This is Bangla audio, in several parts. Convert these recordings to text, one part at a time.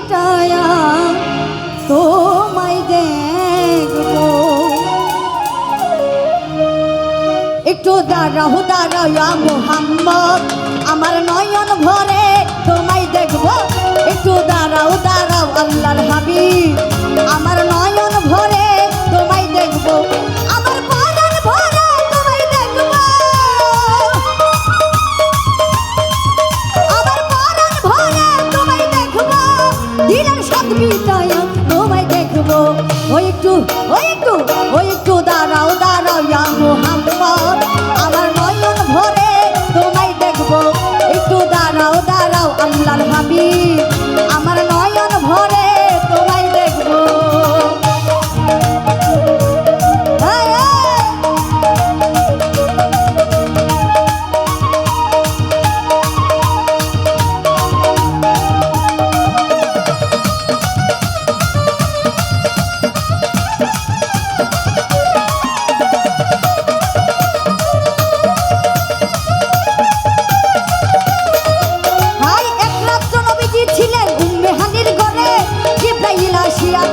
পিটায়া তোমায় দেখবো। একটু দাঁড়াও দাঁড়াও ইয়া মুহাম্মদ, আমার নয়ন ভরে তোমায় দেখবো। একটু দাঁড়াও দাঁড়াও আল্লাহর হাবিব, আমার নয়ন ভরে তোমায় দেখবো। আমার পরাণ ভরে তোমায় দেখবো, আমার পরাণ ভরে তোমায় দেখবো। দিলের সাথ পিটায়া তোমায় দেখবো। ওই একটু দাঁড়াও দাঁড়াও ইয়া মুহাম্মদ, আমার নয়ন ভরে তোমায় দেখবো। একটু দাঁড়াও দাঁড়াও আল্লাহর হাবিব, আমার নয়ন ভরে তোমায় দেখবো।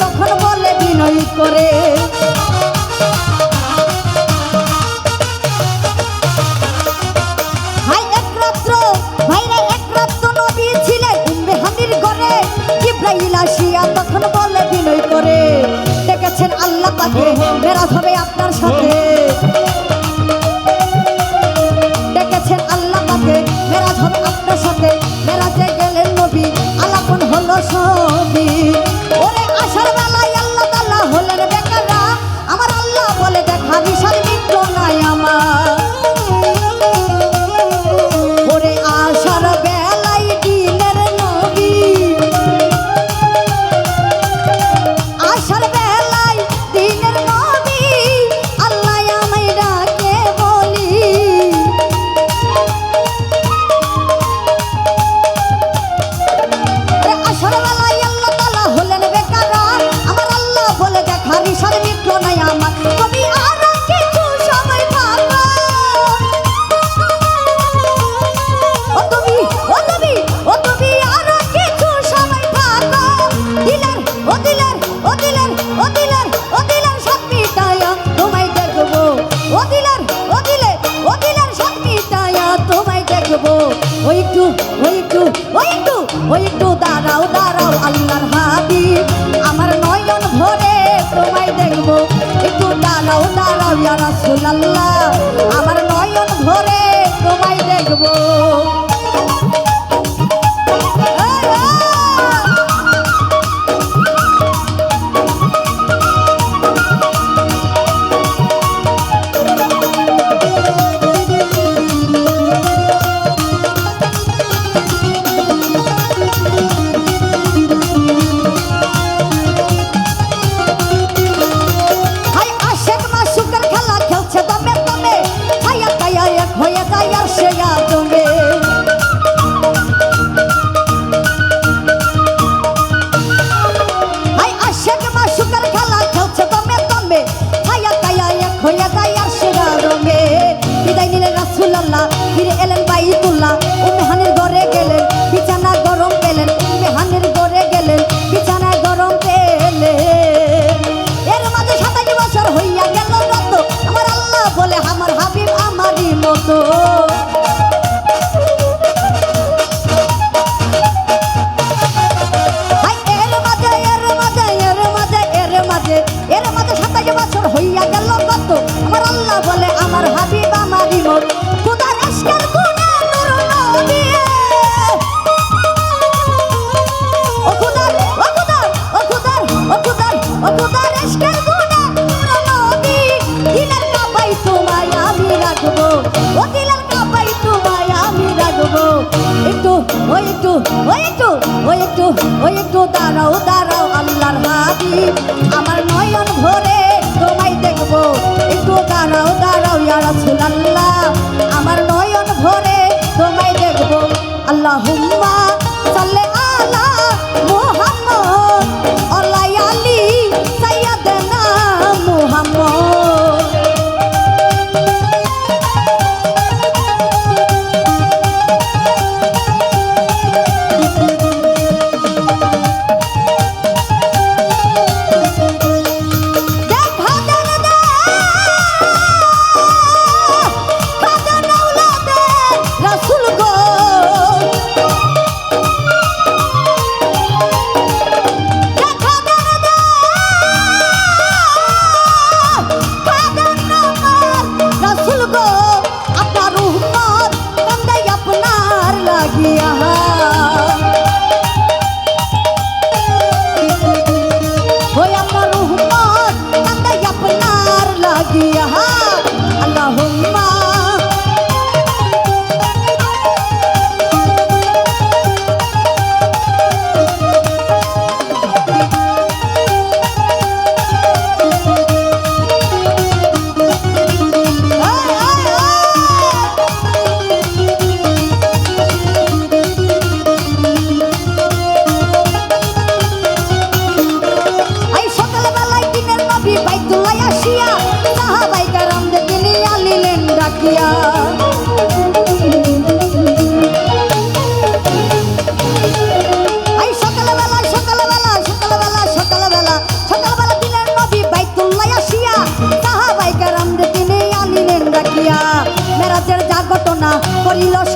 তখন বলে বিনয় করে, ভাই এক রাত্র নবী ছিলেন উম্মে হানির ঘরে। জিবরাইল আসিয়া তখন বলে বিনয় করে, দেখেছেন আল্লাহ পাকে মেরাজ হবে আপনার সাথে। দেখেছেন আল্লাহ পাকে মেরাজ হবে আপনার সাথে। মেরাজে গেলেন নবী, আলাপন হলো সবই। ওরে আসার বেলায় আল্লাহ তাআলা হলেন বেকারা, আমার আল্লাহ বলে দেখা বিশাল মিত্র নাই আমার। ওরে আসার বেলায় দিনের নবী, আসার বেলায় দিনের নবী, আল্লাহ আমায় ডাকে বলি। আসার বেলায় আল্লাহ তাআলা হলেন বেকারা, আমার আল্লাহ বলে দেখা বিশাল মিত্র নাই আমার। কবি আর কিছু সময় পাবো, ও তুমি আর কিছু সময় পাবো। দিলের সব মিটায়া তোমায় দেখবো। ও দিলের সব মিটায়া তোমায় দেখবো। ওই একটু দাঁড়াও দাঁড়াও আল্লাহর হাবিব, আমার নয়ন ভরে তোমায় দেখবো। একটু দাঁড়াও দাঁড়াও ইয়া রাসূলুল্লাহ, আমার নয়ন ভরে তোমায় দেখবো। হয়ে যায় আর সে জমে, হাই আশেক মাসুকের খেলা খেলছে দমে দমে, ছায়া ছায়া এক হয়ে যায় আর সে রঙে। বিদায় নিলেন রাসূলুল্লাহ, ফিরে এলেন বাইতুল্লাহ। উম্মে হানির ঘরে গেলেন, বিছানা গরম পেলেন। উম্মে হানির ঘরে গেলেন, বিছানা গরম পেলেন। এর মাঝে 27 বছর হইয়া গেল রত, আমার আল্লাহ বলে আমার হাবিব আমারই মতো। এর মাঝে 27 বছর হইয়া গেল কত, আমার আল্লাহ বলে আমার হাবিব আমারই মত। খোদার ইশকের গুণে নূর নবী, ও খোদার ইশকের গুণে নূর নবী। দিলের কাবায় তোমায় আমি রাখবো, ও দিলের কাবায় তোমায় আমি রাখবো। একটু দাঁড়াও দাঁড়াও আল্লাহর হাবিব, আমার নয়ন ভরে তোমায় দেখবো। একটু দাঁড়াও দাঁড়াও ইয়া রাসূলুল্লাহ, আমার নয়ন ভরে তোমায় দেখবো। আল্লাহুম্মা সাল্লি আলা মুহাম্মদ ওয়া আলি সাইয়্যিদানা মুহাম্মদ।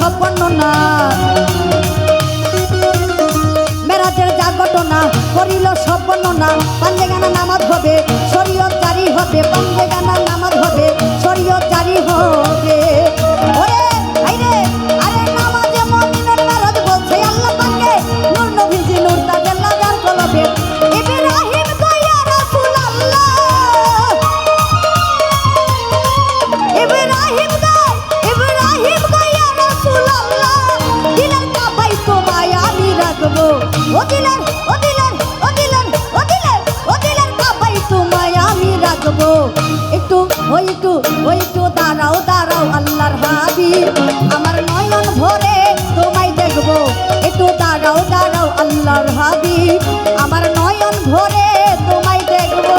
সব বর্ণনা মেরাজের যা ঘটনা করিল সব বর্ণনা পাঞ্জেগানা নামাজ হবে শরীয়ত জারি হবে পাঞ্জেগানা নামাজ হবে শরীয়ত জারি হবে ওরে আইরে আরে নামাজে মুমিনের মেরাজ বলছে আল্লাহ পাকে নূর নবীজি নূর তাজাল্লা যার কলবে ইব্রাহিম কইয়া রাসূলুল্লাহ ইব্রাহিম কইয়া রাসূলুল্লাহ দিলের কাবাই তোমায় আমি রাখবো ও দিলের কাবাই তোমায় আমি রাখবো একটু দাঁড়াও আল্লাহর হাবিব আমার নয়ন ভরে তোমায় দেখবো একটু দাঁড়াও আল্লাহর হাবিব আমার নয়ন ভরে তোমায় দেখবো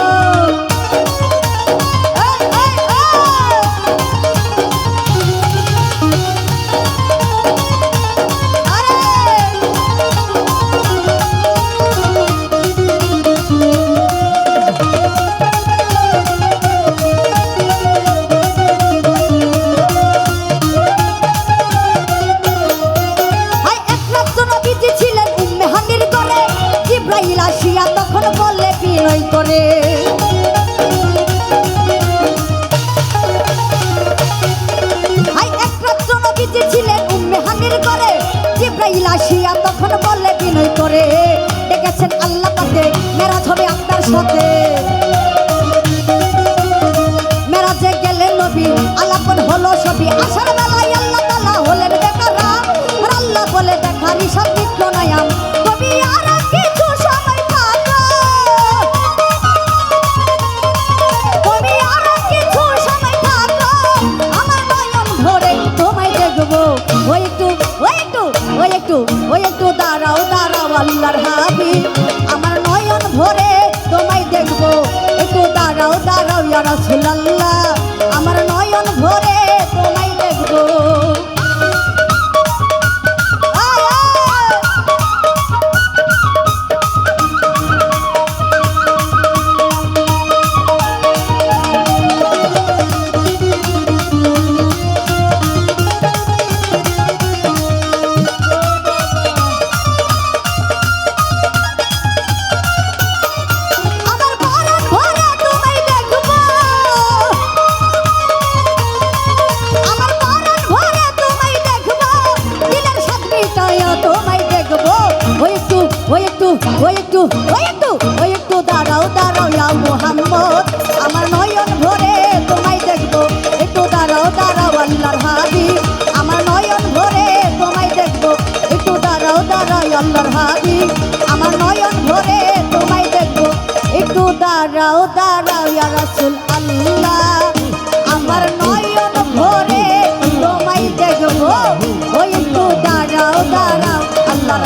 তখন বলে বিনয় করে একমাত্র নবীজি ছিলেন উম্মে হানির করে জিবরাইল আসিয়া তখন বলে বিনয় করে ডেকেছেন আল্লাহ পাকে মেরাজ হবে আপনার সাথে মেরাজে গেলেন নবী আলাপন হলো সবই আসার বেলায় আল্লাহ তাআলা হলেন বেকারা আর আল্লাহ বলে দেখারি সব নিত্য নয়াম কবি আর কিছু একটু দাঁড়াও আল্লাহর হাবিব আমার নয়ন ভরে তোমায় দেখবো একটু দাঁড়াও ইয়া রাসূলুল্লাহ আমার নয়ন ভরে তোমায় দেখবো একটু দাঁড়াও ইয়া মুহাম্মদ আমার নয়ন ভরে তোমায় দেখবো একটু দাঁড়াও আল্লাহর হাবিব আমার নয়ন ভরে তোমায় দেখবো একটু দাঁড়াও আল্লাহর হাবিব আমার নয়ন ভরে তোমায় দেখবো একটু দাঁড়াও ইয়া রাসূল আল্লাহ আমার নয়ন ভরে তোমায় দেখবো একটু দাঁড়াও আল্লাহর